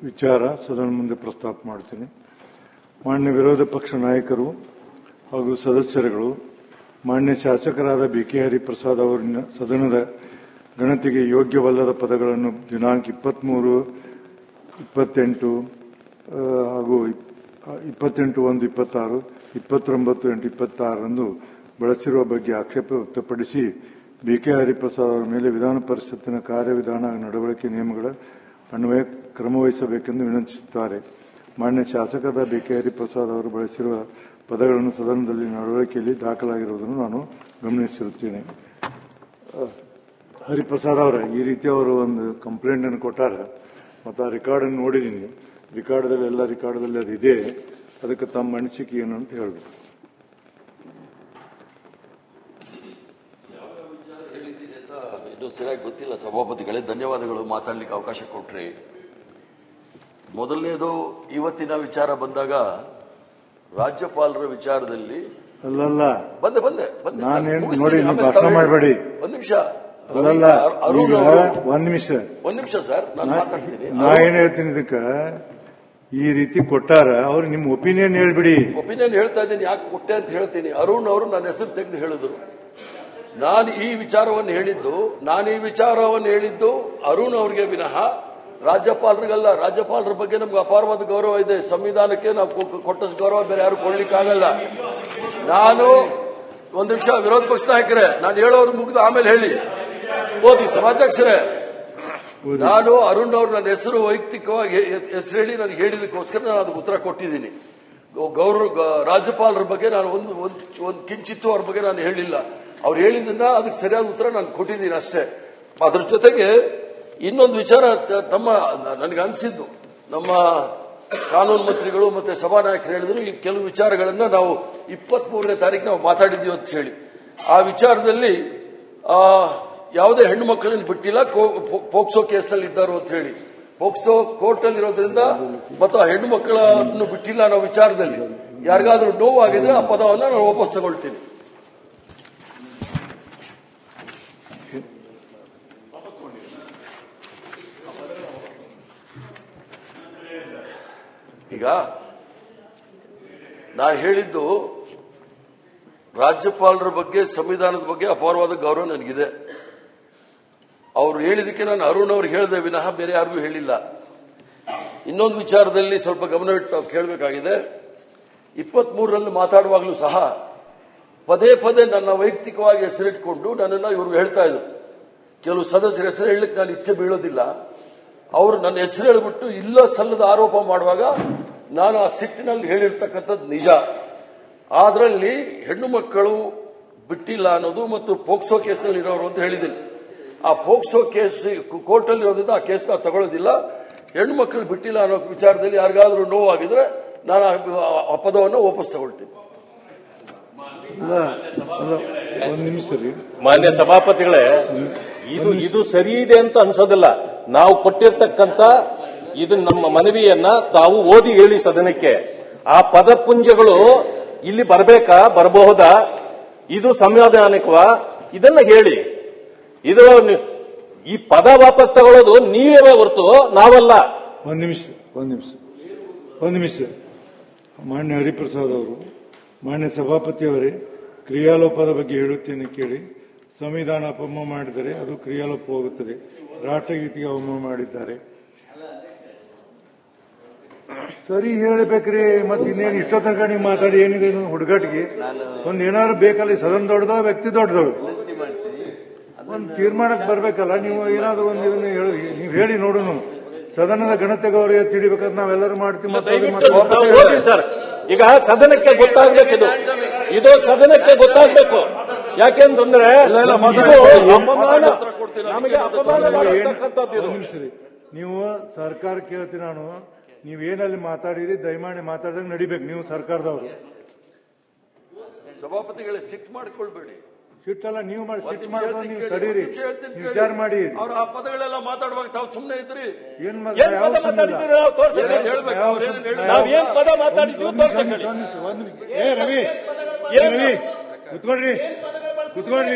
ವಿಚಾರ ಸದನ ಮುಂದೆ ಪ್ರಸ್ತಾಪ ಮಾಡ್ತೀನಿ. ಮಾನ್ಯ ವಿರೋಧ ಪಕ್ಷ ನಾಯಕರು ಹಾಗೂ ಸದಸ್ಯರುಗಳು, ಮಾನ್ಯ ಶಾಸಕರಾದ ಬಿ.ಕೆ. ಹರಿಪ್ರಸಾದ್ ಅವರಿನ ಸದನದ ಗಣತಿಗೆ ಯೋಗ್ಯವಲ್ಲದ ಪದಗಳನ್ನು ದಿನಾಂಕ 23, 28 ಹಾಗೂ 28/1/26, 29/8/26 ಬಳಸಿರುವ ಬಗ್ಗೆ ಆಕ್ಷೇಪ ವ್ಯಕ್ತಪಡಿಸಿ ಬಿ.ಕೆ. ಹರಿಪ್ರಸಾದ್ ಅವರ ಮೇಲೆ ವಿಧಾನ ಪರಿಷತ್ತಿನ ಕಾರ್ಯವಿಧಾನ ಹಾಗೂ ನಡವಳಿಕೆ ನಿಯಮಗಳ ಅನ್ವಯ ಕ್ರಮವಹಿಸಬೇಕೆಂದು ವಿನಂತಿಸುತ್ತಾರೆ. ಮಾನ್ಯ ಶಾಸಕರಾದ ಬಿ.ಕೆ. ಹರಿಪ್ರಸಾದ್ ಅವರು ಬಳಸಿರುವ ಪದಗಳನ್ನು ಸದನದಲ್ಲಿ ನಡವಳಿಕೆಯಲ್ಲಿ ದಾಖಲಾಗಿರುವುದನ್ನು ನಾನು ಗಮನಿಸಿರುತ್ತೇನೆ. ಹರಿಪ್ರಸಾದ್ ಅವರ ಈ ರೀತಿ ಅವರು ಒಂದು ಕಂಪ್ಲೇಂಟ್ ಅನ್ನು ಕೊಟ್ಟಾರ ಮತ್ತು ಆ ರೆಕಾರ್ಡ್ ಅನ್ನು ನೋಡಿದ್ದೀನಿ. ಎಲ್ಲ ರೆಕಾರ್ಡ್ದಲ್ಲಿ ಅದು ಇದೆ. ಅದಕ್ಕೆ ತಮ್ಮ ಅನಿಸಿಕೆ ಏನು ಅಂತ ಹೇಳಬೇಕು. ಇನ್ನೂ ಸರಿಯಾಗಿ ಗೊತ್ತಿಲ್ಲ ಸಭಾಪತಿಗಳೇ, ಧನ್ಯವಾದಗಳು. ಮಾತಾಡ್ಲಿಕ್ಕೆ ಅವಕಾಶ ಕೊಟ್ರಿ. ಮೊದಲನೇದು, ಇವತ್ತಿನ ವಿಚಾರ ಬಂದಾಗ ರಾಜ್ಯಪಾಲರ ವಿಚಾರದಲ್ಲಿ ಬಂದೆ ನಾನೇನು ನೋಡಿ ಭಾಷಣ ಮಾಡಬೇಡಿ. ಒಂದು ನಿಮಿಷ ಒಂದ್ ನಿಮಿಷ ಸರ್, ನಾನು ಮಾತಾಡ್ತೀನಿ. ನಾ ಏನ್ ಹೇಳ್ತೀನಿ, ಇದಕ್ಕ ಈ ರೀತಿ ಕೊಟ್ಟಾರ, ಅವ್ರು ನಿಮ್ ಒಪಿನಿಯನ್ ಹೇಳ್ಬಿಡಿ. ಒಪಿನಿಯನ್ ಹೇಳ್ತಾ ಇದ್ದೀನಿ, ಯಾಕೆ ಕೊಟ್ಟೆ ಅಂತ ಹೇಳ್ತೀನಿ. ಅರುಣ್ ಅವರು ನನ್ನ ಹೆಸರು ತೆಗೆದು ಹೇಳಿದ್ರು. ನಾನು ಈ ವಿಚಾರವನ್ನು ಹೇಳಿದ್ದು ಅರುಣ್ ಅವರಿಗೆ ವಿನಃ ರಾಜ್ಯಪಾಲರಿಗಲ್ಲ. ರಾಜ್ಯಪಾಲರ ಬಗ್ಗೆ ನಮ್ಗೆ ಅಪಾರವಾದ ಗೌರವ ಇದೆ. ಸಂವಿಧಾನಕ್ಕೆ ನಾವು ಕೊಟ್ಟಷ್ಟು ಗೌರವ ಬೇರೆ ಯಾರು ಕೊಡ್ಲಿಕ್ಕಾಗಲ್ಲ. ನಾನು ಒಂದು ನಿಮಿಷ, ವಿರೋಧ ಪಕ್ಷ ನಾಯಕರೇ, ನಾನು ಹೇಳೋರು ಮುಗಿದು ಆಮೇಲೆ ಹೇಳಿ. ಓದಿ ಸಭಾಧ್ಯಕ್ಷರೇ, ನಾನು ಅರುಣ್ ಅವರು ನನ್ನ ಹೆಸರು ವೈಯಕ್ತಿಕವಾಗಿ ಹೆಸರು ಹೇಳಿ ನನಗೆ ಹೇಳಿದಕ್ಕೋಸ್ಕರ ನಾನು ಅದಕ್ಕೆ ಉತ್ತರ ಕೊಟ್ಟಿದ್ದೀನಿ. ರಾಜ್ಯಪಾಲರ ಬಗ್ಗೆ ನಾನು ಒಂದು ಕಿಂಚಿತ್ತು ಅವ್ರ ಬಗ್ಗೆ ನಾನು ಹೇಳಿಲ್ಲ. ಅವ್ರು ಹೇಳಿದ್ದನ್ನ ಅದಕ್ಕೆ ಸರಿಯಾದ ಉತ್ತರ ನಾನು ಕೊಟ್ಟಿದ್ದೀನಿ ಅಷ್ಟೇ. ಅದ್ರ ಜೊತೆಗೆ ಇನ್ನೊಂದು ವಿಚಾರ ನನಗೆ ಅನಿಸಿದ್ದು, ನಮ್ಮ ಕಾನೂನು ಮಂತ್ರಿಗಳು ಮತ್ತೆ ಸಭಾನಾಯಕರು ಹೇಳಿದ್ರು, ಈ ಕೆಲವು ವಿಚಾರಗಳನ್ನ ನಾವು 23ನೇ ತಾರೀಕು ನಾವು ಮಾತಾಡಿದ್ದೀವಿ ಅಂತ ಹೇಳಿ. ಆ ವಿಚಾರದಲ್ಲಿ ಯಾವುದೇ ಹೆಣ್ಣು ಮಕ್ಕಳನ್ನು ಬಿಟ್ಟಿಲ್ಲ, ಪೋಕ್ಸೋ ಕೇಸಲ್ಲಿ ಇದ್ದಾರು ಅಂತ ಹೇಳಿ. ಪೋಕ್ಸೋ ಕೋರ್ಟ್ ಅಲ್ಲಿ ಇರೋದ್ರಿಂದ ಮತ್ತು ಆ ಹೆಣ್ಣು ಮಕ್ಕಳನ್ನು ಬಿಟ್ಟಿಲ್ಲ ಅನ್ನೋ ವಿಚಾರದಲ್ಲಿ ಯಾರಿಗಾದ್ರೂ ನೋವಾಗಿದ್ರೆ ಆ ಪದವನ್ನು ನಾನು ವಾಪಸ್ ತಗೊಳ್ತೀನಿ. ಈಗ ನಾನು ಹೇಳಿದ್ದು ರಾಜ್ಯಪಾಲರ ಬಗ್ಗೆ, ಸಂವಿಧಾನದ ಬಗ್ಗೆ ಅಪಾರವಾದ ಗೌರವ ನನಗಿದೆ. ಅವರು ಹೇಳಿದಕ್ಕೆ ನಾನು ಅರುಣ್ ಅವ್ರಿಗೆ ಹೇಳಿದೆ ವಿನಃ ಬೇರೆ ಯಾರಿಗೂ ಹೇಳಿಲ್ಲ. ಇನ್ನೊಂದು ವಿಚಾರದಲ್ಲಿ ಸ್ವಲ್ಪ ಗಮನವಿಟ್ಟು ಕೇಳಬೇಕಾಗಿದೆ. 23ರಲ್ಲಿ ಮಾತಾಡುವಾಗಲೂ ಸಹ ಪದೇ ಪದೇ ನನ್ನ ವೈಯಕ್ತಿಕವಾಗಿ ಹೆಸರಿಟ್ಕೊಂಡು ನನ್ನನ್ನು ಇವರು ಹೇಳ್ತಾ ಇದ್ರು. ಕೆಲವು ಸದಸ್ಯರ ಹೆಸರು ಹೇಳಲಿಕ್ಕೆ ನಾನು ಇಚ್ಛೆ ಬೀಳೋದಿಲ್ಲ. ಅವರು ನನ್ನ ಹೆಸರು ಹೇಳಿಬಿಟ್ಟು ಇಲ್ಲ ಸಲ್ಲದ ಆರೋಪ ಮಾಡುವಾಗ ನಾನು ಆ ಸಿಟ್ಟಿನಲ್ಲಿ ಹೇಳಿರ್ತಕ್ಕಂಥದ್ದು ನಿಜ. ಅದರಲ್ಲಿ ಹೆಣ್ಣು ಮಕ್ಕಳು ಬಿಟ್ಟಿಲ್ಲ ಅನ್ನೋದು ಮತ್ತು ಪೋಕ್ಸೋ ಕೇಸಲ್ಲಿ ಇರೋರು ಅಂತ ಹೇಳಿದ್ದೀನಿ. ಆ ಪೋಕ್ಸೋ ಕೇಸ್ ಕೋರ್ಟಲ್ಲಿ ಇರೋದ್ರಿಂದ ಆ ಕೇಸ್ ನಾವು ತಗೊಳ್ಳೋದಿಲ್ಲ. ಹೆಣ್ಣು ಮಕ್ಕಳು ಬಿಟ್ಟಿಲ್ಲ ಅನ್ನೋ ವಿಚಾರದಲ್ಲಿ ಯಾರಿಗಾದ್ರೂ ನೋವಾಗಿದ್ರೆ ನಾನು ಆ ಪದವನ್ನು ವಾಪಸ್ ತಗೊಳ್ತೀನಿ. ಮಾನ್ಯ ಸಭಾಪತಿಗಳೇ, ಇದು ಸರಿ ಇದೆ ಅಂತ ಅನ್ಸೋದಿಲ್ಲ. ನಾವು ಕೊಟ್ಟಿರ್ತಕ್ಕಂಥ ಇದು ನಮ್ಮ ಮನವಿಯನ್ನ ತಾವು ಓದಿ ಹೇಳಿ ಸದನಕ್ಕೆ. ಆ ಪದಪುಂಜಗಳು ಇಲ್ಲಿ ಬರಬಹುದಾ, ಇದು ಸಂವಿಧಾನಿಕವಾ, ಇದನ್ನ ಹೇಳಿ. ಇದು ಈ ಪದ ವಾಪಸ್ ತಗೊಳ್ಳೋದು ನೀವೇ ಹೊರತು ನಾವಲ್ಲ. ಒಂದ್ ನಿಮಿಷ ಮಾನ್ಯ ಹರಿಪ್ರಸಾದ್ ಅವರು, ಮಾನ್ಯ ಸಭಾಪತಿಯವರೇ, ಕ್ರಿಯಾಲೋಪದ ಬಗ್ಗೆ ಹೇಳುತ್ತೇನೆ ಕೇಳಿ. ಸಂವಿಧಾನ ಅಪಮಾನ ಮಾಡಿದರೆ ಅದು ಕ್ರಿಯಾಲೋಪ ಹೋಗುತ್ತದೆ. ರಾಷ್ಟ್ರಗೀತೆಗೆ ಅವಮಾನ ಮಾಡಿದ್ದಾರೆ. ಸರಿ ಹೇಳ್ಬೇಕ್ರಿ. ಮತ್ತೆ ಇನ್ನೇನು ಇಷ್ಟೋ ತನಕ ನೀವು ಮಾತಾಡಿ ಏನಿದೆ ಹುಡುಗಾಟಿಗೆ? ಒಂದ್ ಏನಾದ್ರು ಬೇಕಲ್ಲ, ಸದನ ದೊಡ್ಡದ ವ್ಯಕ್ತಿ ದೊಡ್ಡದವ್ರು, ಒಂದು ತೀರ್ಮಾನಕ್ಕೆ ಬರ್ಬೇಕಲ್ಲ. ನೀವು ಏನಾದ್ರು ಒಂದು ನೀವು ಹೇಳಿ ನೋಡೋಣ. ಸದನದ ಘನತೆ ಗೌರವ ತಿಳಿಬೇಕಾದ್ರೆ ನಾವೆಲ್ಲರೂ ಮಾಡ್ತೀವಿ. ಈಗ ಸದನಕ್ಕೆ ಗೊತ್ತಾಗ್ಬೇಕು, ಇದು ಸದನಕ್ಕೆ ಗೊತ್ತಾಗ್ಬೇಕು. ಯಾಕೆಂತಂದ್ರೆ ನಮಗೆ ನೀವು ಸರ್ಕಾರ ಕೇಳ್ತೀನಿ ನಾನು, ನೀವೇನಲ್ಲಿ ಮಾತಾಡಿರಿ ದಯಮಾಡಿ ಮಾತಾಡಿದಾಗ ನಡಿಬೇಕು. ನೀವು ಸರ್ಕಾರದವರು. ಸಭಾಪತಿಗಳೇ, ಸಿಟ್ ಮಾಡ್ಕೊಳ್ಬೇಡಿ. ಸಿಟ್ಟಲ್ಲ, ನೀವು ಮಾಡಿ ಸಿಟ್ ಮಾಡ್ಕೊಂಡು ನೀವು ತಡೀರಿ, ವಿಚಾರ ಮಾಡಿ. ಅವ್ರ ಆ ಪದಗಳೆಲ್ಲ ಮಾತಾಡುವಾಗ ತಾವು ಸುಮ್ಮನೆ ಇದ್ರಿ. ಏನ್ ರವಿ ಕುತ್ಕೊಳ್ರಿ.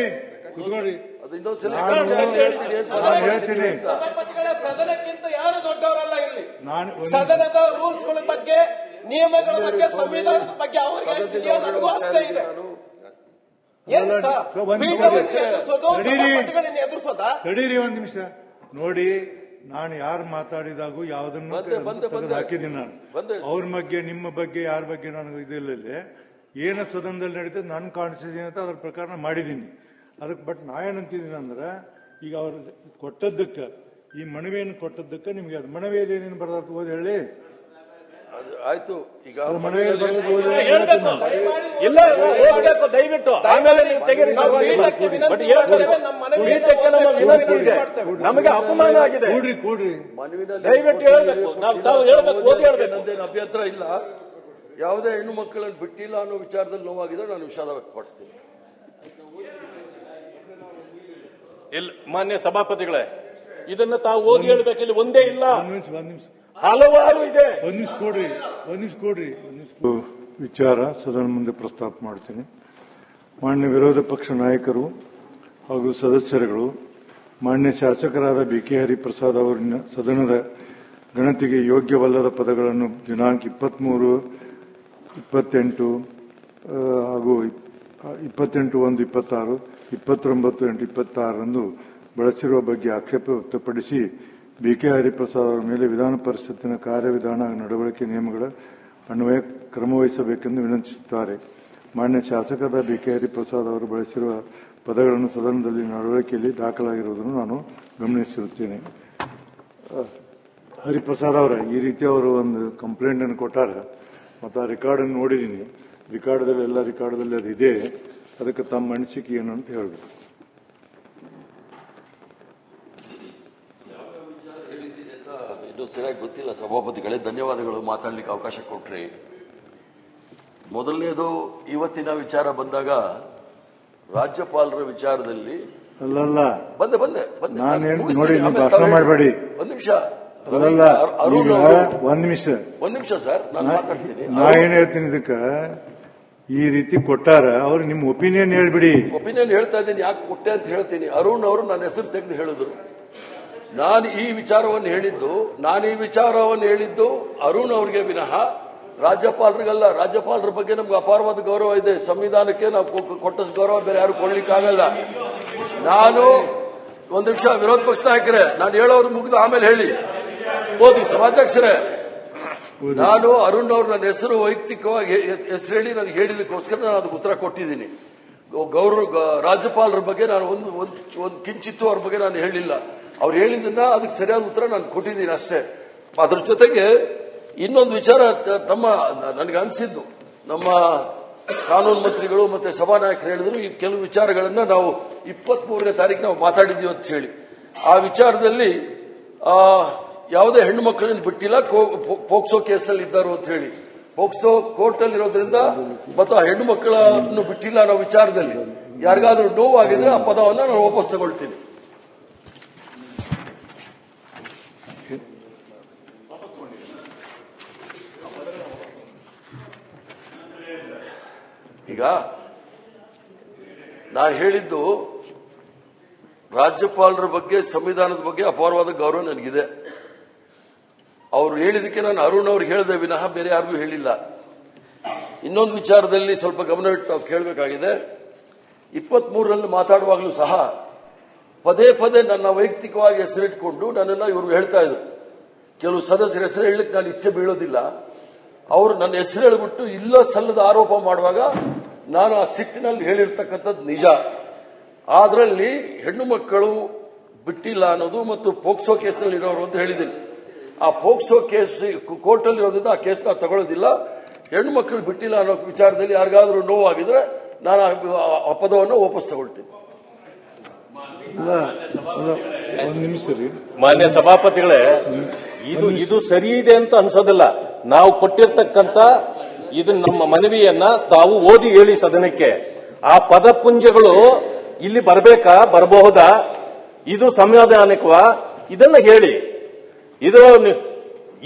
ಅದು ಇನ್ನೊಂದ್ಸಲ ಹೇಳ್ತೀನಿ. ಸದನಕ್ಕಿಂತ ಯಾರು ದೊಡ್ಡವರಲ್ಲ ಇಲ್ಲಿ. ಸದನದ ರೂಲ್ಸ್ಗಳ ಬಗ್ಗೆ, ನಿಯಮಗಳ ಬಗ್ಗೆ, ಸಂವಿಧಾನದ ಬಗ್ಗೆ ಅವರಿಗೆ ಎಷ್ಟಿದೆಯೋ ನನಗೂ ಅಷ್ಟೇ ಇದೆ. ಏನು ಸರ್ ಎದುರಿಸೋದಾ? ತಡೀರಿ ಒಂದ್ ನಿಮಿಷ ನೋಡಿ. ನಾನು ಯಾರು ಮಾತಾಡಿದಾಗೂ ಯಾವುದನ್ನು ಹಾಕಿದ್ದೀನಿ. ನಾನು ಅವ್ರ ಬಗ್ಗೆ ನಿಮ್ಮ ಬಗ್ಗೆ ಯಾರ ಬಗ್ಗೆ ನನಗೆ ಇದಿಲ್ಲ. ಏನ ಸದನದಲ್ಲಿ ನಡೀತದೆ ನನ್ ಕಾಣಿಸಿದೀನಿ ಅಂತ ಅದ್ರ ಪ್ರಕಾರ ಮಾಡಿದ್ದೀನಿ. ಅದಕ್ಕೆ ಬಟ್ ನಾ ಏನಂತಿದ್ದೀನಿ ಅಂದ್ರೆ, ಈಗ ಅವ್ರು ಕೊಟ್ಟದ್ದಕ್ಕೆ, ಈ ಮನವಿಯನ್ನು ಕೊಟ್ಟದ್ದಕ್ಕೆ ನಿಮ್ಗೆ ಅದು ಮನವಿಯಲ್ಲಿ ಏನೇನು ಬರೋದು ಓದಿ ಹೇಳಿ. ಆಯ್ತು, ಈಗ ಮನವಿಯಲ್ಲಿ ಬರೋದು ಓದಿ ಇಲ್ಲ ಓದಬೇಕು ದಯವಿಟ್ಟು, ಆಮೇಲೆ ನೀವು ತೆಗೆದು ವಿನಂತಿ ಇದೆ. ನಮಗೆ ಅಪಮಾನ ಆಗಿದೆ. ಕೂಡ್ರಿ ದಯವಿಟ್ಟು ಹೇಳ್ಬೇಕು, ನಾವು ಹೇಳ್ಬೇಕು, ಓದಿ ಹೇಳ್ಬೇಕು. ನಂದೇನು ಅಭ್ಯಂತರ ಇಲ್ಲ. ಯಾವುದೇ ಹೆಣ್ಣು ಮಕ್ಕಳನ್ನು ಬಿಟ್ಟಿಲ್ಲ ಅನ್ನೋ ವಿಚಾರದಲ್ಲಿ ನೋವಾಗಿದ್ರೆ ನಾನು ವಿಷಾದ ವ್ಯಕ್ತಪಡಿಸ್ತೀನಿ. ಇಲ್ಲ ಮಾನ್ಯ ಸಭಾಪತಿಗಳೇ, ಇದನ್ನ ತಾವು ಓದಿ ಹೇಳ್ಬೇಕು. ಇಲ್ಲಿ ಒಂದೇ ಇಲ್ಲ, ಒಂದ್ ನಿಮಿಷ ಹಲವಾರು ಇದೆ. ಒಂದ್ ನಿಮಿಷ ಕೊಡ್ರಿ. ವಿಚಾರ ಸದನ ಮುಂದೆ ಪ್ರಸ್ತಾಪ ಮಾಡ್ತೀನಿ. ಮಾನ್ಯ ವಿರೋಧ ಪಕ್ಷ ನಾಯಕರು ಹಾಗೂ ಸದಸ್ಯರುಗಳು, ಮಾನ್ಯ ಶಾಸಕರಾದ ಬಿ.ಕೆ. ಹರಿಪ್ರಸಾದ್ ಅವರಿನ ಸದನದ ಗಣತಿಗೆ ಯೋಗ್ಯವಲ್ಲದ ಪದಗಳನ್ನು ದಿನಾಂಕ 23, 28 ಹಾಗೂ 28/1/26, 29/8/26 ಬಳಸಿರುವ ಬಗ್ಗೆ ಆಕ್ಷೇಪ ವ್ಯಕ್ತಪಡಿಸಿ ಬಿ.ಕೆ. ಹರಿಪ್ರಸಾದ್ ಅವರ ಮೇಲೆ ವಿಧಾನ ಪರಿಷತ್ತಿನ ಕಾರ್ಯವಿಧಾನ ನಡವಳಿಕೆ ನಿಯಮಗಳ ಅನ್ವಯ ಕ್ರಮವಹಿಸಬೇಕೆಂದು ವಿನಂತಿಸುತ್ತಾರೆ. ಮಾನ್ಯ ಶಾಸಕರಾದ ಬಿ.ಕೆ. ಹರಿಪ್ರಸಾದ್ ಅವರು ಬಳಸಿರುವ ಪದಗಳನ್ನು ಸದನದಲ್ಲಿ ನಡವಳಿಕೆಯಲ್ಲಿ ದಾಖಲಾಗಿರುವುದನ್ನು ನಾನು ಗಮನಿಸಿರುತ್ತೇನೆ. ಹರಿಪ್ರಸಾದ್ ಅವರ ಈ ರೀತಿ ಅವರು ಒಂದು ಕಂಪ್ಲೇಂಟ್ ಅನ್ನು ಕೊಟ್ಟಾರ, ಮತ್ತು ಆ ರೆಕಾರ್ಡ್ ಅನ್ನು ನೋಡಿದ್ದೀನಿ. ರೆಕಾರ್ಡ್ದಲ್ಲಿ ಎಲ್ಲ ರೆಕಾರ್ಡ್ದಲ್ಲಿ ಅದು ಇದೆ. ಅದಕ್ಕೆ ತಮ್ಮ ಅನಿಸಿಕೆ ಏನು ಅಂತ ಹೇಳಬೇಕು. ಇದು ಸರಿಯಾಗಿ ಗೊತ್ತಿಲ್ಲ ಸಭಾಪತಿಗಳೇ, ಧನ್ಯವಾದಗಳು ಮಾತಾಡ್ಲಿಕ್ಕೆ ಅವಕಾಶ ಕೊಟ್ರಿ. ಮೊದಲನೇದು, ಇವತ್ತಿನ ವಿಚಾರ ಬಂದಾಗ ರಾಜ್ಯಪಾಲರ ವಿಚಾರದಲ್ಲಿ ಅಲ್ಲಲ್ಲ ಬಂದೆ ನಾನೇನು ನೋಡಿ, ಭಾಷಣ ಮಾಡಬೇಡಿ. ಒಂದ್ ನಿಮಿಷ ಒಂದ್ ನಿಮಿಷ ಸರ್, ನಾನು ಮಾತಾಡ್ತೀನಿ. ನಾ ಏನ್ ಹೇಳ್ತೀನಿ, ಇದಕ್ಕ ಈ ರೀತಿ ಕೊಟ್ಟಾರ, ಅವ್ರು ನಿಮ್ ಒಪಿನಿಯನ್ ಹೇಳ್ಬಿಡಿ. ಒಪಿನಿಯನ್ ಹೇಳ್ತಾ ಇದ್ದೀನಿ, ಯಾಕೆ ಕೊಟ್ಟೆ ಅಂತ ಹೇಳ್ತೀನಿ. ಅರುಣ್ ಅವರು ನನ್ನ ಹೆಸರು ತೆಗೆದು ಹೇಳಿದ್ರು. ನಾನು ಈ ವಿಚಾರವನ್ನು ಹೇಳಿದ್ದು ಅರುಣ್ ಅವರಿಗೆ ವಿನಃ ರಾಜ್ಯಪಾಲರಿಗಲ್ಲ. ರಾಜ್ಯಪಾಲರ ಬಗ್ಗೆ ನಮ್ಗೆ ಅಪಾರವಾದ ಗೌರವ ಇದೆ. ಸಂವಿಧಾನಕ್ಕೆ ನಾವು ಕೊಟ್ಟಷ್ಟು ಗೌರವ ಬೇರೆ ಯಾರು ಕೊಡ್ಲಿಕ್ಕಾಗಲ್ಲ. ನಾನು ಒಂದು ನಿಮಿಷ, ವಿರೋಧ ಪಕ್ಷ ನಾಯಕರೇ, ನಾನು ಹೇಳೋರು ಮುಗಿದು ಆಮೇಲೆ ಹೇಳಿ. ಓದಿ ಸಭಾಧ್ಯಕ್ಷರೇ, ನಾನು ಅರುಣ್ ಅವ್ರು ನನ್ನ ಹೆಸರು ವೈಯಕ್ತಿಕವಾಗಿ ಹೆಸರು ಹೇಳಿ ನನಗೆ ಹೇಳಿದಕ್ಕೋಸ್ಕರ ನಾನು ಅದಕ್ಕೆ ಉತ್ತರ ಕೊಟ್ಟಿದ್ದೀನಿ. ರಾಜ್ಯಪಾಲರ ಬಗ್ಗೆ ನಾನು ಒಂದು ಕಿಂಚಿತ್ತು ಅವ್ರ ಬಗ್ಗೆ ನಾನು ಹೇಳಿಲ್ಲ. ಅವ್ರು ಹೇಳಿದ್ದನ್ನ ಅದಕ್ಕೆ ಸರಿಯಾದ ಉತ್ತರ ನಾನು ಕೊಟ್ಟಿದ್ದೀನಿ ಅಷ್ಟೇ. ಅದ್ರ ಜೊತೆಗೆ ಇನ್ನೊಂದು ವಿಚಾರ ನನಗೆ ಅನಿಸಿದ್ದು, ನಮ್ಮ ಕಾನೂನು ಮಂತ್ರಿಗಳು ಮತ್ತೆ ಸಭಾನಾಯಕರು ಹೇಳಿದ್ರು, ಈ ಕೆಲವು ವಿಚಾರಗಳನ್ನ ನಾವು 23ನೇ ತಾರೀಕು ನಾವು ಮಾತಾಡಿದೀವಿ ಅಂತ ಹೇಳಿ. ಆ ವಿಚಾರದಲ್ಲಿ ಯಾವುದೇ ಹೆಣ್ಣು ಮಕ್ಕಳನ್ನು ಬಿಟ್ಟಿಲ್ಲ, ಪೋಕ್ಸೋ ಕೇಸಲ್ಲಿ ಇದ್ದರು ಅಂತ ಹೇಳಿ. ಪೋಕ್ಸೋ ಕೋರ್ಟ್ ಅಲ್ಲಿ ಇರೋದ್ರಿಂದ ಮತ್ತು ಆ ಹೆಣ್ಣು ಮಕ್ಕಳನ್ನು ಬಿಟ್ಟಿಲ್ಲ ಅನ್ನೋ ವಿಚಾರದಲ್ಲಿ ಯಾರಿಗಾದ್ರೂ ನೋವಾಗಿದ್ರೆ ಆ ಪದವನ್ನು ನಾನು ವಾಪಸ್ ತಗೊಳ್ತೀನಿ. ಈಗ ನಾನು ಹೇಳಿದ್ದು ರಾಜ್ಯಪಾಲರ ಬಗ್ಗೆ, ಸಂವಿಧಾನದ ಬಗ್ಗೆ ಅಪಾರವಾದ ಗೌರವ ನನಗಿದೆ. ಅವರು ಹೇಳಿದಕ್ಕೆ ನಾನು ಅರುಣ್ ಅವ್ರಿಗೆ ಹೇಳಿದೆ ವಿನಃ ಬೇರೆ ಯಾರಿಗೂ ಹೇಳಿಲ್ಲ. ಇನ್ನೊಂದು ವಿಚಾರದಲ್ಲಿ ಸ್ವಲ್ಪ ಗಮನವಿಟ್ಟು ನಾವು ಕೇಳಬೇಕಾಗಿದೆ. 23ರಲ್ಲಿ ಮಾತಾಡುವಾಗಲೂ ಸಹ ಪದೇ ಪದೇ ನನ್ನ ವೈಯಕ್ತಿಕವಾಗಿ ಹೆಸರಿಟ್ಕೊಂಡು ನನ್ನೆಲ್ಲ ಇವರು ಹೇಳ್ತಾ ಇದ್ರು. ಕೆಲವು ಸದಸ್ಯರ ಹೆಸರು ಹೇಳಲಿಕ್ಕೆ ನಾನು ಇಚ್ಛೆ ಬೀಳೋದಿಲ್ಲ. ಅವರು ನನ್ನ ಹೆಸರು ಹೇಳಿಬಿಟ್ಟು ಇಲ್ಲ ಸಲ್ಲದ ಆರೋಪ ಮಾಡುವಾಗ ನಾನು ಆ ಸಿಟ್ಟಿನಲ್ಲಿ ಹೇಳಿರ್ತಕ್ಕಂಥದ್ದು ನಿಜ. ಅದರಲ್ಲಿ ಹೆಣ್ಣು ಮಕ್ಕಳು ಬಿಟ್ಟಿಲ್ಲ ಅನ್ನೋದು ಮತ್ತು ಪೋಕ್ಸೋ ಕೇಸ್ನಲ್ಲಿ ಇರೋರು ಅಂತ ಹೇಳಿದ್ದೀನಿ. ಆ ಪೋಕ್ಸೋ ಕೇಸ್ ಕೋರ್ಟಲ್ಲಿ ಇರೋದ್ರಿಂದ ಆ ಕೇಸ್ ನಾವು ತಗೊಳ್ಳೋದಿಲ್ಲ. ಹೆಣ್ಣು ಮಕ್ಕಳು ಬಿಟ್ಟಿಲ್ಲ ಅನ್ನೋ ವಿಚಾರದಲ್ಲಿ ಯಾರಿಗಾದ್ರೂ ನೋವಾಗಿದ್ರೆ ನಾನು ಆ ಪದವನ್ನು ವಾಪಸ್ ತಗೊಳ್ತೀನಿ. ಮಾನ್ಯ ಸಭಾಪತಿಗಳೇ, ಇದು ಸರಿ ಇದೆ ಅಂತ ಅನ್ಸೋದಿಲ್ಲ. ನಾವು ಕೊಟ್ಟಿರ್ತಕ್ಕಂಥ ಇದು ನಮ್ಮ ಮನವಿಯನ್ನ ತಾವು ಓದಿ ಹೇಳಿ ಸದನಕ್ಕೆ. ಆ ಪದಪುಂಜಗಳು ಇಲ್ಲಿ ಬರಬಹುದಾ, ಇದು ಸಂವಿಧಾನಿಕವಾ, ಇದನ್ನ ಹೇಳಿ. ಇದು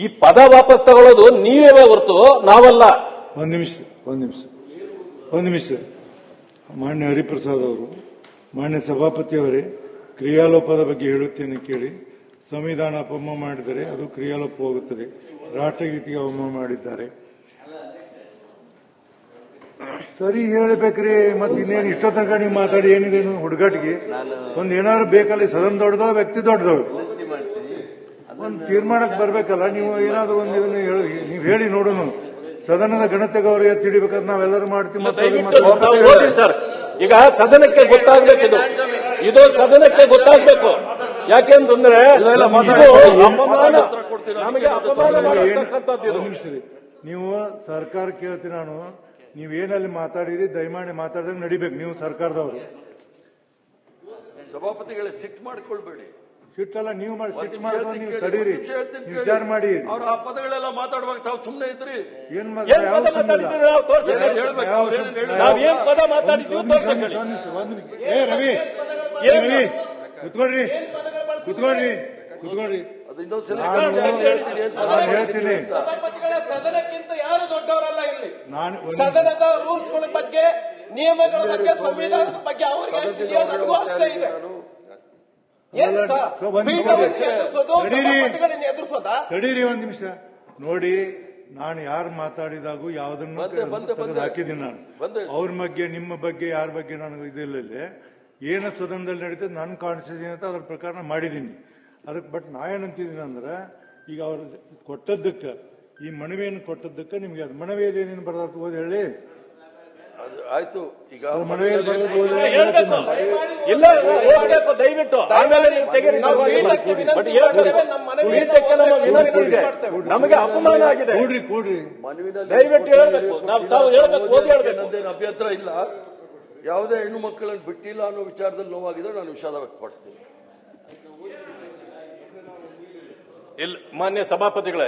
ಈ ಪದ ವಾಪಸ್ ತಗೊಳ್ಳೋದು ನೀವೇ ಹೊರತು ನಾವಲ್ಲ. ಒಂದ್ ನಿಮಿಷ ಮಾನ್ಯ ಹರಿಪ್ರಸಾದ್ ಅವರು, ಮಾನ್ಯ ಸಭಾಪತಿಯವರೇ, ಕ್ರಿಯಾಲೋಪದ ಬಗ್ಗೆ ಹೇಳುತ್ತೇನೆ ಕೇಳಿ. ಸಂವಿಧಾನ ಅಪಮಾನ ಮಾಡಿದರೆ ಅದು ಕ್ರಿಯಾಲೋಪ ಹೋಗುತ್ತದೆ. ರಾಷ್ಟ್ರಗೀತೆಗೆ ಅವಮಾನ ಮಾಡಿದ್ದಾರೆ. ಸರಿ ಹೇಳ್ಬೇಕ್ರಿ. ಮತ್ತೆ ಇನ್ನೇನು ಇಷ್ಟೋ ತನಕ ನೀವು ಮಾತಾಡಿ ಏನಿದೆ ಹುಡುಗಾಟಿಗೆ ಒಂದ್ ಏನಾದ್ರು ಬೇಕಲ್ಲ. ಸದನ ದೊಡ್ಡದೋ ವ್ಯಕ್ತಿ ದೊಡ್ಡದೋ ಒಂದು ತೀರ್ಮಾನಕ್ಕೆ ಬರ್ಬೇಕಲ್ಲ. ನೀವು ಏನಾದ್ರು ಒಂದು ಇದನ್ನ ನೀವು ಹೇಳಿ ನೋಡೋಣ. ಸದನದ ಘನತೆಗೆ ಅವರು ಎತ್ತಿ ಹಿಡಿಬೇಕಾದ್ರೆ ನಾವೆಲ್ಲರೂ ಮಾಡ್ತೀವಿ. ಸರ್ ಈಗ ಸದನಕ್ಕೆ ಗೊತ್ತಾಗ್ಬೇಕಿದು, ಇದು ಸದನಕ್ಕೆ ಗೊತ್ತಾಗ್ಬೇಕು. ಯಾಕೆಂತಂದ್ರೆ ನಮಗೆ ಅಪಮಾನ ಮಾಡತಕ್ಕಂಥದ್ದು. ನೀವು ಸರ್ಕಾರ ಕೇಳ್ತೀನಿ ನಾನು, ನೀವೇನಲ್ಲಿ ಮಾತಾಡಿರಿ ದಯಮಾಡಿ ಮಾತಾಡಿದಾಗ ನಡಿಬೇಕು. ನೀವು ಸರ್ಕಾರದವರು ಸಭಾಪತಿಗಳೇ ಸಿಟ್ಟು ಮಾಡ್ಕೊಳ್ಬೇಡಿ. ಸಿಟ್ಟಲ್ಲ ನೀವು ಮಾಡಿ, ಸಿಟ್ಟು ಮಾಡಿದ್ರೆ ನೀವು ತಡೀರಿ, ವಿಚಾರ ಮಾಡಿ. ಅವ್ರ ಆ ಪದಗಳೆಲ್ಲ ಮಾತಾಡುವಾಗ ತಾವು ಸುಮ್ಮನೆ ಇದ್ರಿ. ಏನ್ ನಾವೇನ್ ಪದ ಮಾತಾಡಿದ್ವಿ ರವಿ ಕುತ್ಕೊಳ್ರಿ ಕುತ್ಕೊಳ್ರಿ ಕುತ್ಕೊಳ್ರಿ. ಹೇಳ್ತೀನಿ, ಸದನಕ್ಕಿಂತ ಯಾರು ದೊಡ್ಡವರಲ್ಲ ಇಲ್ಲಿ. ಸದನದ ರೂಲ್ಸ್ಗಳ ಬಗ್ಗೆ, ನಿಯಮಗಳ ಬಗ್ಗೆ, ಸಂವಿಧಾನದ ಬಗ್ಗೆ ಅವರಿಗೆ ಎಷ್ಟಿದೆಯೋ ನನಗೂ ಅಷ್ಟೇ ಇದೆ. ತಡೀರಿ ಒಂದ್ ನಿಮಿಷ ನೋಡಿ. ನಾನು ಯಾರು ಮಾತಾಡಿದಾಗೂ ಯಾವ್ದನ್ನು ಹಾಕಿದ್ದೀನಿ ನಾನು. ಅವ್ರ ಬಗ್ಗೆ ನಿಮ್ಮ ಬಗ್ಗೆ ಯಾರ ಬಗ್ಗೆ ನನಗೆ ಇದಿಲ್ಲ. ಏನ ಸದನದಲ್ಲಿ ನಡೀತದೆ ನನ್ನ ಕಾಣಿಸಿದೀನಿ ಅಂತ ಅದ್ರ ಪ್ರಕಾರ ಮಾಡಿದ್ದೀನಿ. ಅದಕ್ಕೆ ಬಟ್ ನಾ ಏನಂತಿದ್ದೀನಿ ಅಂದ್ರೆ, ಈಗ ಅವ್ರು ಕೊಟ್ಟದ್ದಕ್ಕೆ, ಈ ಮನವಿಯನ್ನು ಕೊಟ್ಟದ್ದಕ್ಕೆ ನಿಮ್ಗೆ ಅದು ಮನವಿಯಲ್ಲಿ ಏನೇನು ಬರೋದು ಓದಿ ಹೇಳಿ. ಆಯ್ತು, ಈಗ ಮನವಿಯಲ್ಲಿ ಬರೋದು ಓದಿ ಇಲ್ಲ ದಯವಿಟ್ಟು ಆಮೇಲೆ ನೀವು ತೆಗೆದು ವಿನಂತಿ ಇದೆ. ನಮಗೆ ಅಪಮಾನ ಆಗಿದೆ. ಕೂಡ್ರಿ ದಯವಿಟ್ಟು ಹೇಳಬೇಕು. ತಾವು ಹೇಳಬೇಕು, ಓದಿ ಹೇಳಬೇಕು. ನಂದೇನು ಅಭ್ಯಂತರ ಇಲ್ಲ. ಯಾವುದೇ ಹೆಣ್ಣು ಮಕ್ಕಳನ್ನು ಬಿಟ್ಟಿಲ್ಲ ಅನ್ನೋ ವಿಚಾರದಲ್ಲಿ ನೋವಾಗಿದ್ರೆ ನಾನು ವಿಷಾದ ವ್ಯಕ್ತಪಡಿಸ್ತೀನಿ. ಇಲ್ಲ ಮಾನ್ಯ ಸಭಾಪತಿಗಳೇ,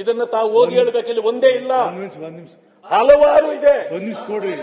ಇದನ್ನ ತಾವು ಓದಿ ಹೇಳ್ಬೇಕಿಲ್ಲ. ಒಂದೇ ಇಲ್ಲ, ಒಂದ್ ನಿಮಿಷ ಹಲವಾರು ಇದೆ. ಒಂದ್ ನಿಮಿಷ ಕೊಡ್ರಿ